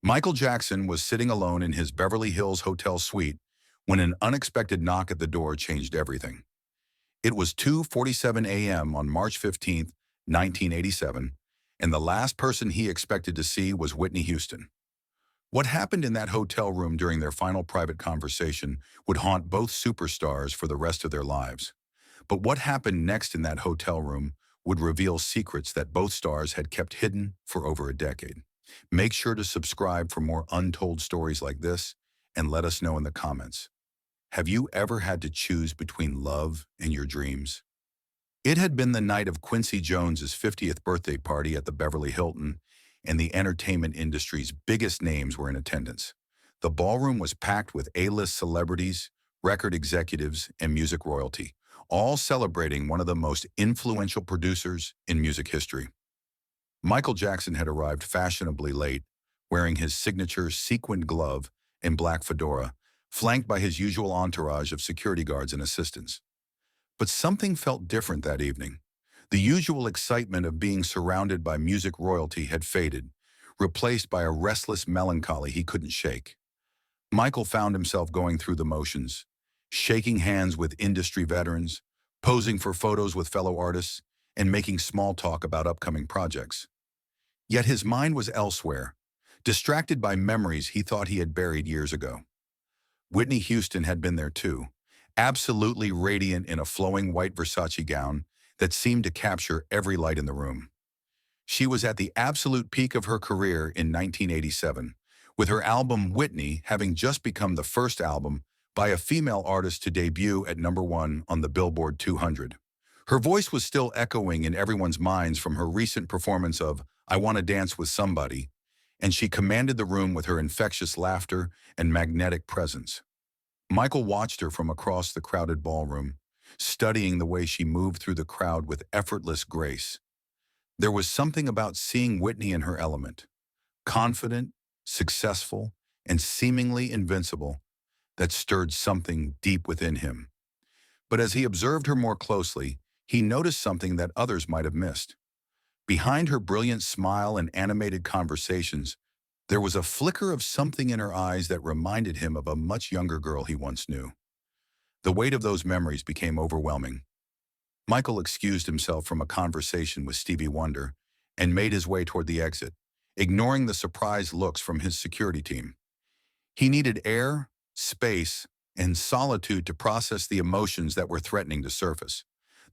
Michael Jackson was sitting alone in his Beverly Hills Hotel suite when an unexpected knock at the door changed everything. It was 2:47 a.m. on March 15th, 1987, and the last person he expected to see was Whitney Houston. What happened in that hotel room during their final private conversation would haunt both superstars for the rest of their lives. But what happened next in that hotel room would reveal secrets that both stars had kept hidden for over a decade. Make sure to subscribe for more untold stories like this and let us know in the comments. Have you ever had to choose between love and your dreams? It had been the night of Quincy Jones's 50th birthday party at the Beverly Hilton, and the entertainment industry's biggest names were in attendance. The ballroom was packed with A-list celebrities, record executives, and music royalty, all celebrating one of the most influential producers in music history. Michael Jackson had arrived fashionably late, wearing his signature sequined glove and black fedora, flanked by his usual entourage of security guards and assistants. But something felt different that evening. The usual excitement of being surrounded by music royalty had faded, replaced by a restless melancholy he couldn't shake. Michael found himself going through the motions, shaking hands with industry veterans, posing for photos with fellow artists, and making small talk about upcoming projects. Yet his mind was elsewhere, distracted by memories he thought he had buried years ago. Whitney Houston had been there too, absolutely radiant in a flowing white Versace gown that seemed to capture every light in the room. She was at the absolute peak of her career in 1987, with her album Whitney having just become the first album by a female artist to debut at #1 on the Billboard 200. Her voice was still echoing in everyone's minds from her recent performance of I Wanna Dance with Somebody, and she commanded the room with her infectious laughter and magnetic presence. Michael watched her from across the crowded ballroom, studying the way she moved through the crowd with effortless grace. There was something about seeing Whitney in her element, confident, successful, and seemingly invincible, that stirred something deep within him. But as he observed her more closely, he noticed something that others might have missed. Behind her brilliant smile and animated conversations, there was a flicker of something in her eyes that reminded him of a much younger girl he once knew. The weight of those memories became overwhelming. Michael excused himself from a conversation with Stevie Wonder and made his way toward the exit, ignoring the surprised looks from his security team. He needed air, space, and solitude to process the emotions that were threatening to surface.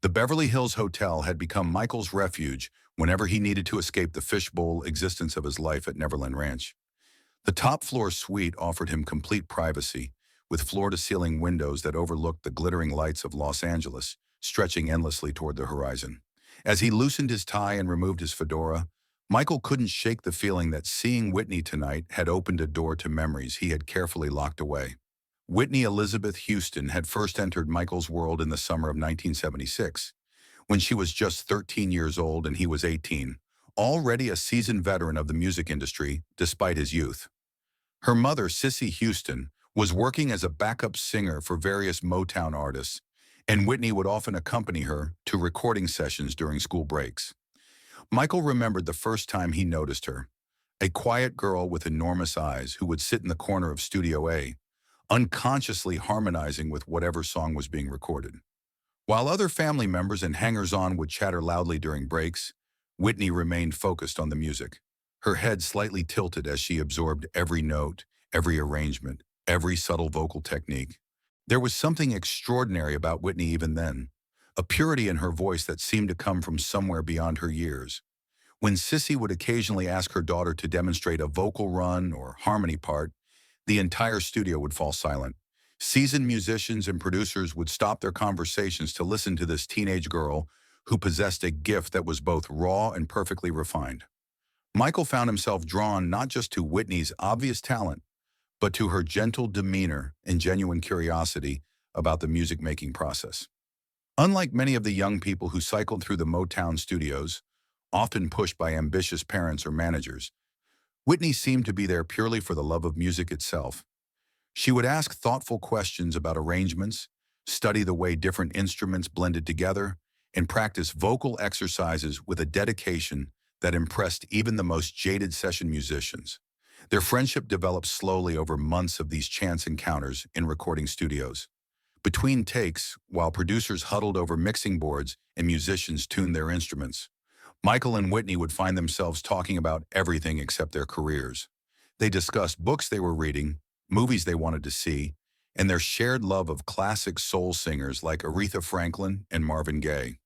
The Beverly Hills Hotel had become Michael's refuge whenever he needed to escape the fishbowl existence of his life at Neverland Ranch. The top-floor suite offered him complete privacy, with floor-to-ceiling windows that overlooked the glittering lights of Los Angeles, stretching endlessly toward the horizon. As he loosened his tie and removed his fedora, Michael couldn't shake the feeling that seeing Whitney tonight had opened a door to memories he had carefully locked away. Whitney Elizabeth Houston had first entered Michael's world in the summer of 1976, when she was just 13 years old and he was 18, already a seasoned veteran of the music industry despite his youth. Her mother, Cissy Houston, was working as a backup singer for various Motown artists, and Whitney would often accompany her to recording sessions during school breaks. Michael remembered the first time he noticed her, a quiet girl with enormous eyes who would sit in the corner of Studio A, unconsciously harmonizing with whatever song was being recorded. While other family members and hangers-on would chatter loudly during breaks, Whitney remained focused on the music, her head slightly tilted as she absorbed every note, every arrangement, every subtle vocal technique. There was something extraordinary about Whitney even then, a purity in her voice that seemed to come from somewhere beyond her years. When Cissy would occasionally ask her daughter to demonstrate a vocal run or harmony part, the entire studio would fall silent. Seasoned musicians and producers would stop their conversations to listen to this teenage girl who possessed a gift that was both raw and perfectly refined. Michael found himself drawn not just to Whitney's obvious talent, but to her gentle demeanor and genuine curiosity about the music-making process. Unlike many of the young people who cycled through the Motown studios, often pushed by ambitious parents or managers, Whitney seemed to be there purely for the love of music itself. She would ask thoughtful questions about arrangements, study the way different instruments blended together, and practice vocal exercises with a dedication that impressed even the most jaded session musicians. Their friendship developed slowly over months of these chance encounters in recording studios. Between takes, while producers huddled over mixing boards and musicians tuned their instruments, Michael and Whitney would find themselves talking about everything except their careers. They discussed books they were reading, movies they wanted to see, and their shared love of classic soul singers like Aretha Franklin and Marvin Gaye.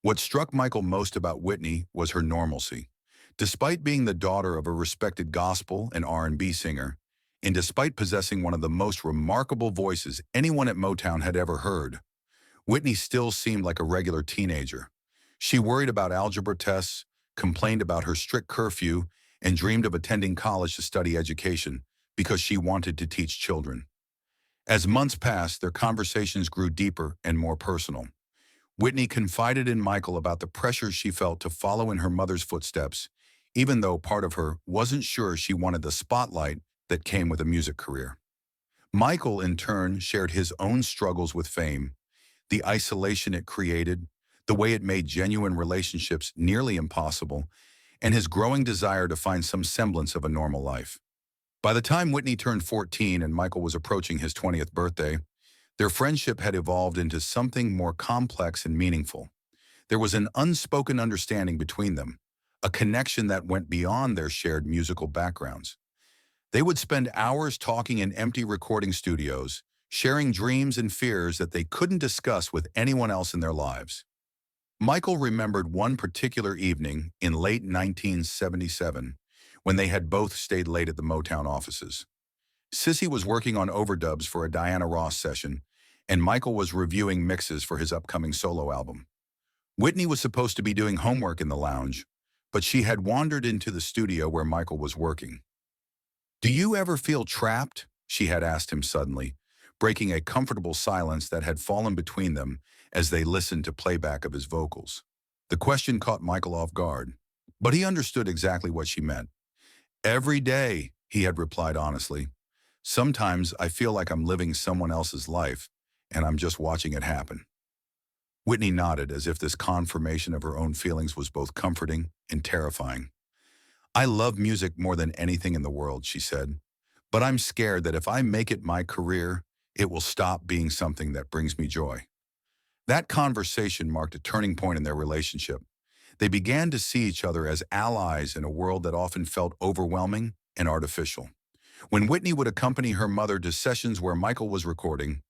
What struck Michael most about Whitney was her normalcy. Despite being the daughter of a respected gospel and R&B singer, and despite possessing one of the most remarkable voices anyone at Motown had ever heard, Whitney still seemed like a regular teenager. She worried about algebra tests, complained about her strict curfew, and dreamed of attending college to study education because she wanted to teach children. As months passed, their conversations grew deeper and more personal. Whitney confided in Michael about the pressure she felt to follow in her mother's footsteps, even though part of her wasn't sure she wanted the spotlight that came with a music career. Michael, in turn, shared his own struggles with fame, the isolation it created, the way it made genuine relationships nearly impossible, and his growing desire to find some semblance of a normal life. By the time Whitney turned 14 and Michael was approaching his 20th birthday, their friendship had evolved into something more complex and meaningful. There was an unspoken understanding between them, a connection that went beyond their shared musical backgrounds. They would spend hours talking in empty recording studios, sharing dreams and fears that they couldn't discuss with anyone else in their lives. Michael remembered one particular evening in late 1977 when they had both stayed late at the Motown offices. Sissy was working on overdubs for a Diana Ross session, and Michael was reviewing mixes for his upcoming solo album. Whitney was supposed to be doing homework in the lounge, but she had wandered into the studio where Michael was working. "Do you ever feel trapped?" she had asked him suddenly, breaking a comfortable silence that had fallen between them as they listened to playback of his vocals. The question caught Michael off guard, but he understood exactly what she meant. "Every day," he had replied honestly. "Sometimes I feel like I'm living someone else's life, and I'm just watching it happen." Whitney nodded as if this confirmation of her own feelings was both comforting and terrifying. "I love music more than anything in the world," she said, "but I'm scared that if I make it my career, it will stop being something that brings me joy." That conversation marked a turning point in their relationship. They began to see each other as allies in a world that often felt overwhelming and artificial. When Whitney would accompany her mother to sessions where Michael was recording,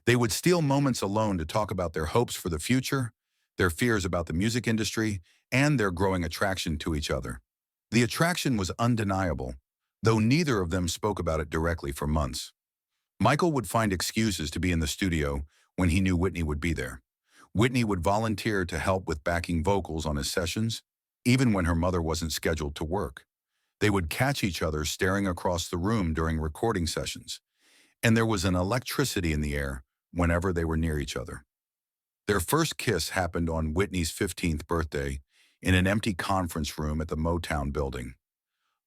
they would steal moments alone to talk about their hopes for the future, their fears about the music industry, and their growing attraction to each other. The attraction was undeniable, though neither of them spoke about it directly for months. Michael would find excuses to be in the studio when he knew Whitney would be there. Whitney would volunteer to help with backing vocals on his sessions, even when her mother wasn't scheduled to work. They would catch each other staring across the room during recording sessions, and there was an electricity in the air whenever they were near each other. Their first kiss happened on Whitney's 15th birthday in an empty conference room at the Motown building.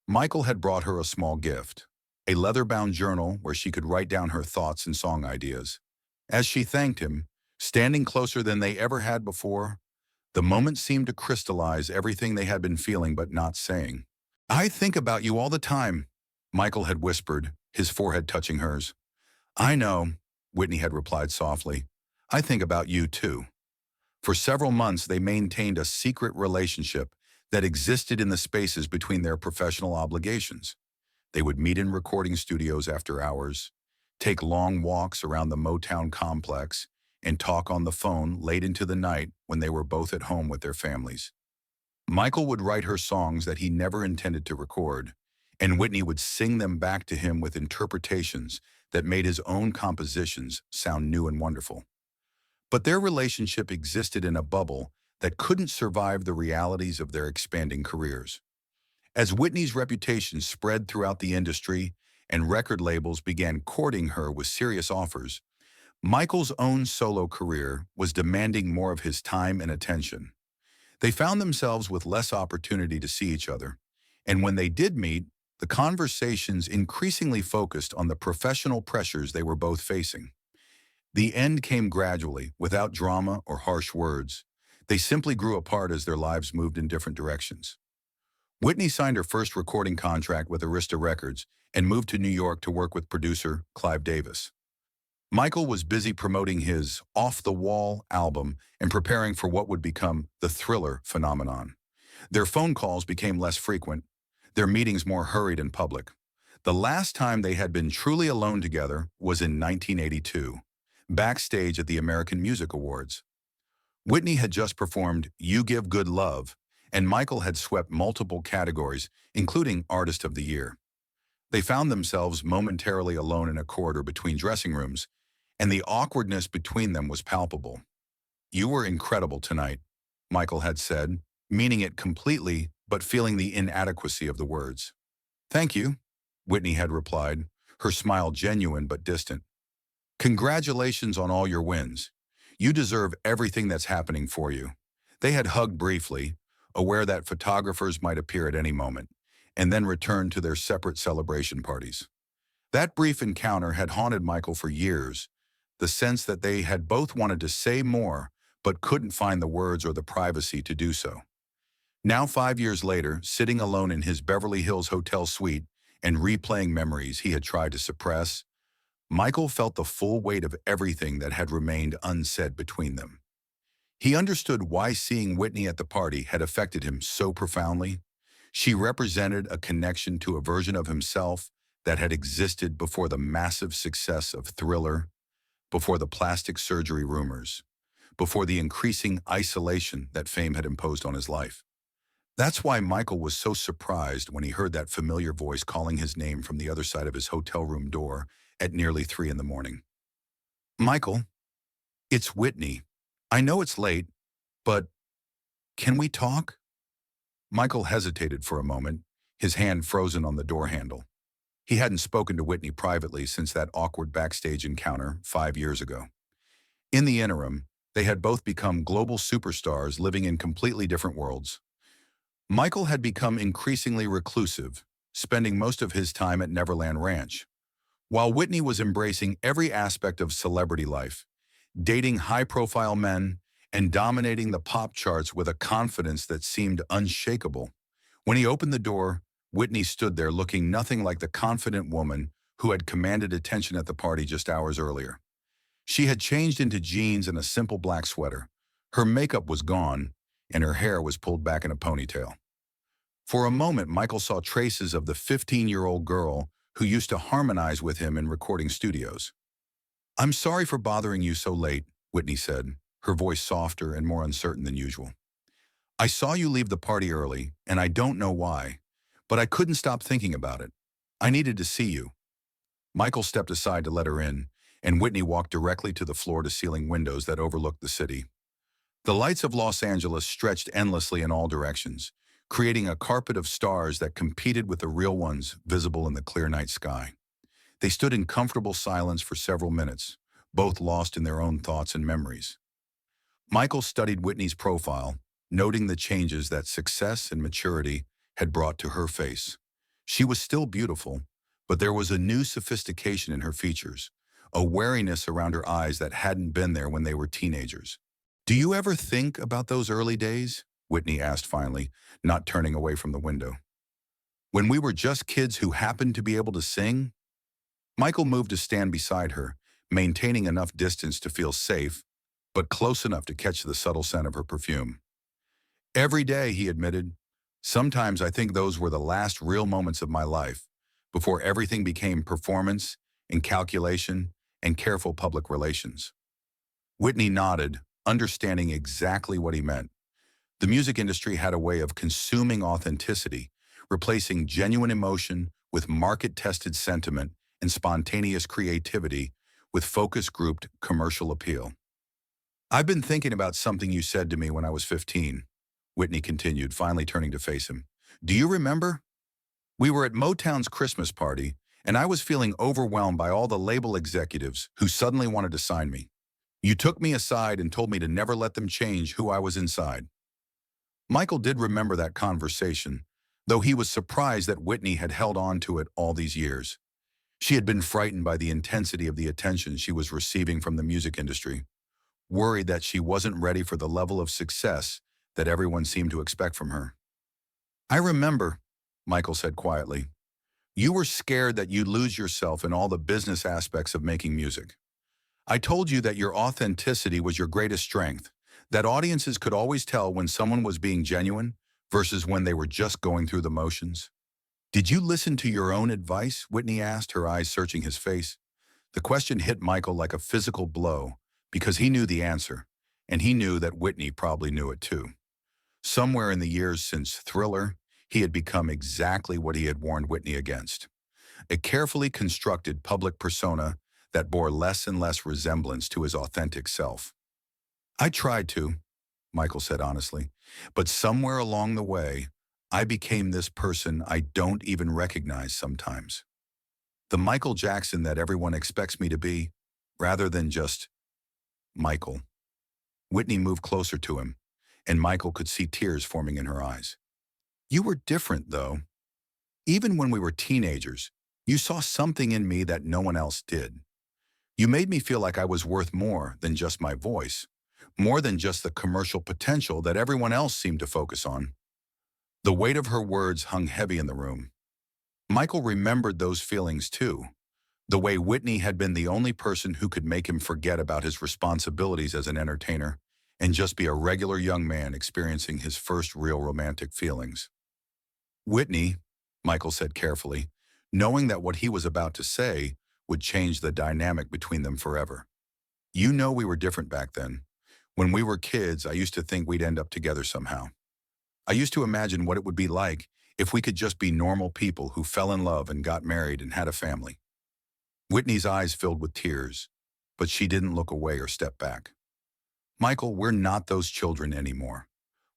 Michael had brought her a small gift, a leather-bound journal where she could write down her thoughts and song ideas. As she thanked him, standing closer than they ever had before, the moment seemed to crystallize everything they had been feeling but not saying. "I think about you all the time," Michael had whispered, his forehead touching hers. "I know," Whitney had replied softly. "I think about you too." For several months, they maintained a secret relationship that existed in the spaces between their professional obligations. They would meet in recording studios after hours, take long walks around the Motown complex, and talk on the phone late into the night when they were both at home with their families. Michael would write her songs that he never intended to record, and Whitney would sing them back to him with interpretations that made his own compositions sound new and wonderful. But their relationship existed in a bubble that couldn't survive the realities of their expanding careers. As Whitney's reputation spread throughout the industry and record labels began courting her with serious offers, Michael's own solo career was demanding more of his time and attention. They found themselves with less opportunity to see each other, and when they did meet, the conversations increasingly focused on the professional pressures they were both facing. The end came gradually, without drama or harsh words. They simply grew apart as their lives moved in different directions. Whitney signed her first recording contract with Arista Records and moved to New York to work with producer Clive Davis. Michael was busy promoting his Off the Wall album and preparing for what would become the Thriller phenomenon. Their phone calls became less frequent, their meetings more hurried and public. The last time they had been truly alone together was in 1982, backstage at the American Music Awards. Whitney had just performed You Give Good Love, and Michael had swept multiple categories, including Artist of the Year. They found themselves momentarily alone in a corridor between dressing rooms, and the awkwardness between them was palpable. "You were incredible tonight," Michael had said, meaning it completely but feeling the inadequacy of the words. "Thank you," Whitney had replied, her smile genuine but distant. "Congratulations on all your wins. You deserve everything that's happening for you." They had hugged briefly, aware that photographers might appear at any moment, and then returned to their separate celebration parties. That brief encounter had haunted Michael for years, the sense that they had both wanted to say more but couldn't find the words or the privacy to do so. Now 5 years later, sitting alone in his Beverly Hills Hotel suite and replaying memories he had tried to suppress, Michael felt the full weight of everything that had remained unsaid between them. He understood why seeing Whitney at the party had affected him so profoundly. She represented a connection to a version of himself that had existed before the massive success of Thriller, before the plastic surgery rumors, before the increasing isolation that fame had imposed on his life. That's why Michael was so surprised when he heard that familiar voice calling his name from the other side of his hotel room door at nearly 3 a.m. "Michael, it's Whitney. I know it's late, but can we talk?" Michael hesitated for a moment, his hand frozen on the door handle. He hadn't spoken to Whitney privately since that awkward backstage encounter 5 years ago. In the interim, they had both become global superstars living in completely different worlds. Michael had become increasingly reclusive, spending most of his time at Neverland Ranch, while Whitney was embracing every aspect of celebrity life, dating high-profile men and dominating the pop charts with a confidence that seemed unshakable. When he opened the door, Whitney stood there looking nothing like the confident woman who had commanded attention at the party just hours earlier. She had changed into jeans and a simple black sweater. Her makeup was gone, and her hair was pulled back in a ponytail. For a moment, Michael saw traces of the 15-year-old girl who used to harmonize with him in recording studios. "I'm sorry for bothering you so late," Whitney said, her voice softer and more uncertain than usual. "I saw you leave the party early, and I don't know why, but I couldn't stop thinking about it. I needed to see you." Michael stepped aside to let her in, and Whitney walked directly to the floor-to-ceiling windows that overlooked the city. The lights of Los Angeles stretched endlessly in all directions, creating a carpet of stars that competed with the real ones visible in the clear night sky. They stood in comfortable silence for several minutes, both lost in their own thoughts and memories. Michael studied Whitney's profile, noting the changes that success and maturity had brought to her face. She was still beautiful, but there was a new sophistication in her features, a wariness around her eyes that hadn't been there when they were teenagers. "Do you ever think about those early days?" Whitney asked finally, not turning away from the window. "When we were just kids who happened to be able to sing?" Michael moved to stand beside her, maintaining enough distance to feel safe, but close enough to catch the subtle scent of her perfume. "Every day," he admitted. "Sometimes I think those were the last real moments of my life, before everything became performance and calculation and careful public relations." Whitney nodded, understanding exactly what he meant. The music industry had a way of consuming authenticity, replacing genuine emotion with market-tested sentiment and spontaneous creativity with focus-grouped commercial appeal. "I've been thinking about something you said to me when I was 15, Whitney continued, finally turning to face him. "Do you remember? We were at Motown's Christmas party, and I was feeling overwhelmed by all the label executives who suddenly wanted to sign me. You took me aside and told me to never let them change who I was inside." Michael did remember that conversation, though he was surprised that Whitney had held on to it all these years. She had been frightened by the intensity of the attention she was receiving from the music industry, worried that she wasn't ready for the level of success that everyone seemed to expect from her. I remember, Michael said quietly. You were scared that you'd lose yourself in all the business aspects of making music. I told you that your authenticity was your greatest strength, that audiences could always tell when someone was being genuine versus when they were just going through the motions. Did you listen to your own advice? Whitney asked, her eyes searching his face. The question hit Michael like a physical blow because he knew the answer, and he knew that Whitney probably knew it too. Somewhere in the years since Thriller, he had become exactly what he had warned Whitney against. A carefully constructed public persona that bore less and less resemblance to his authentic self. I tried to, Michael said honestly, but somewhere along the way, I became this person I don't even recognize sometimes. The Michael Jackson that everyone expects me to be, rather than just Michael. Whitney moved closer to him, and Michael could see tears forming in her eyes. You were different, though. Even when we were teenagers, you saw something in me that no one else did. You made me feel like I was worth more than just my voice, more than just the commercial potential that everyone else seemed to focus on. The weight of her words hung heavy in the room. Michael remembered those feelings too, the way Whitney had been the only person who could make him forget about his responsibilities as an entertainer and just be a regular young man experiencing his first real romantic feelings. Whitney, Michael said carefully, knowing that what he was about to say would change the dynamic between them forever. You know we were different back then. When we were kids, I used to think we'd end up together somehow. I used to imagine what it would be like if we could just be normal people who fell in love and got married and had a family. Whitney's eyes filled with tears, but she didn't look away or step back. Michael, we're not those children anymore.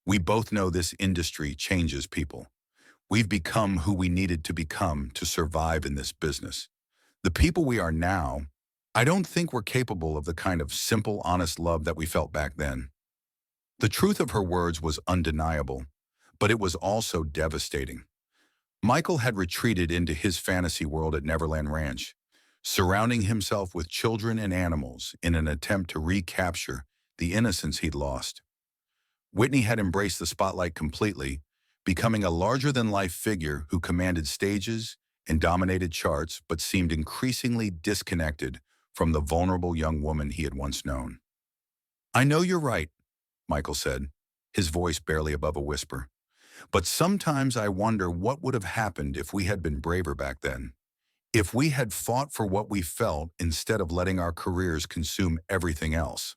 We both know this industry changes people. We've become who we needed to become to survive in this business. The people we are now, I don't think we're capable of the kind of simple, honest love that we felt back then. The truth of her words was undeniable, but it was also devastating. Michael had retreated into his fantasy world at Neverland Ranch, surrounding himself with children and animals in an attempt to recapture the innocence he'd lost. Whitney had embraced the spotlight completely, becoming a larger-than-life figure who commanded stages and dominated charts but seemed increasingly disconnected from the vulnerable young woman he had once known. I know you're right, Michael said, his voice barely above a whisper. But sometimes I wonder what would have happened if we had been braver back then. If we had fought for what we felt instead of letting our careers consume everything else.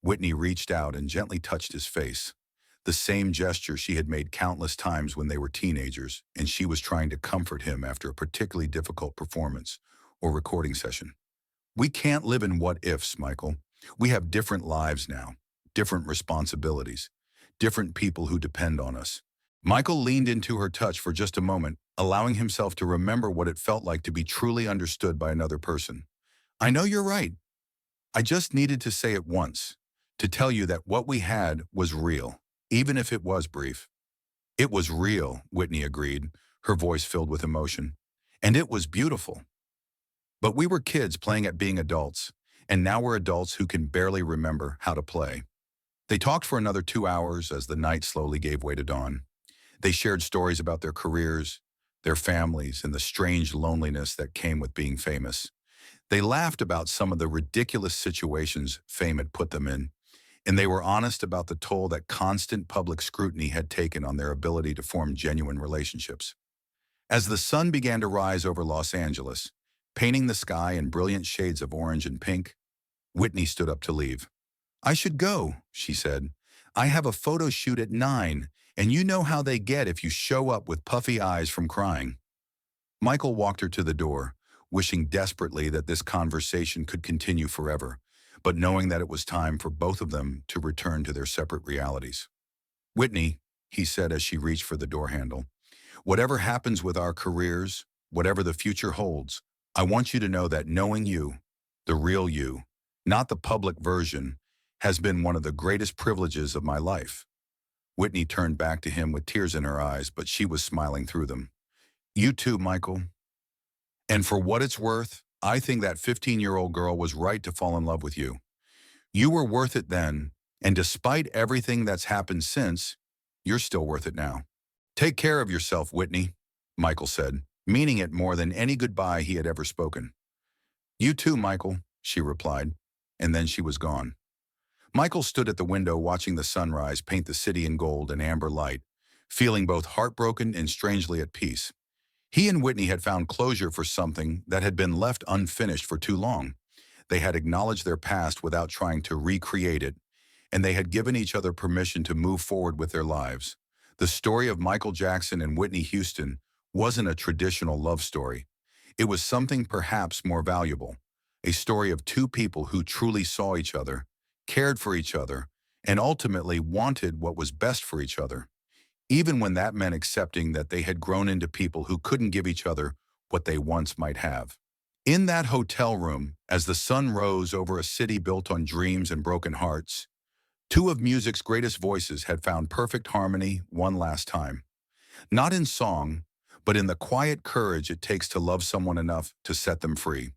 Whitney reached out and gently touched his face, the same gesture she had made countless times when they were teenagers, and she was trying to comfort him after a particularly difficult performance or recording session. We can't live in what-ifs, Michael. We have different lives now, different responsibilities, different people who depend on us. Michael leaned into her touch for just a moment, allowing himself to remember what it felt like to be truly understood by another person. I know you're right. I just needed to say it once, to tell you that what we had was real, even if it was brief. It was real, Whitney agreed, her voice filled with emotion. And it was beautiful. But we were kids playing at being adults, and now we're adults who can barely remember how to play. They talked for another 2 hours as the night slowly gave way to dawn. They shared stories about their careers, their families, and the strange loneliness that came with being famous. They laughed about some of the ridiculous situations fame had put them in, and they were honest about the toll that constant public scrutiny had taken on their ability to form genuine relationships. As the sun began to rise over Los Angeles, painting the sky in brilliant shades of orange and pink, Whitney stood up to leave. I should go, she said. I have a photo shoot at 9, and you know how they get if you show up with puffy eyes from crying. Michael walked her to the door, wishing desperately that this conversation could continue forever, but knowing that it was time for both of them to return to their separate realities. Whitney, he said as she reached for the door handle, whatever happens with our careers, whatever the future holds, I want you to know that knowing you, the real you, not the public version, has been one of the greatest privileges of my life. Whitney turned back to him with tears in her eyes, but she was smiling through them. You too, Michael. And for what it's worth, I think that 15-year-old girl was right to fall in love with you. You were worth it then, and despite everything that's happened since, you're still worth it now. Take care of yourself, Whitney, Michael said, meaning it more than any goodbye he had ever spoken. You too, Michael, she replied, and then she was gone. Michael stood at the window watching the sunrise paint the city in gold and amber light, feeling both heartbroken and strangely at peace. He and Whitney had found closure for something that had been left unfinished for too long. They had acknowledged their past without trying to recreate it, and they had given each other permission to move forward with their lives. The story of Michael Jackson and Whitney Houston wasn't a traditional love story. It was something perhaps more valuable, a story of two people who truly saw each other, cared for each other, and ultimately wanted what was best for each other, even when that meant accepting that they had grown into people who couldn't give each other what they once might have. In that hotel room, as the sun rose over a city built on dreams and broken hearts, two of music's greatest voices had found perfect harmony one last time. Not in song, but in the quiet courage it takes to love someone enough to set them free.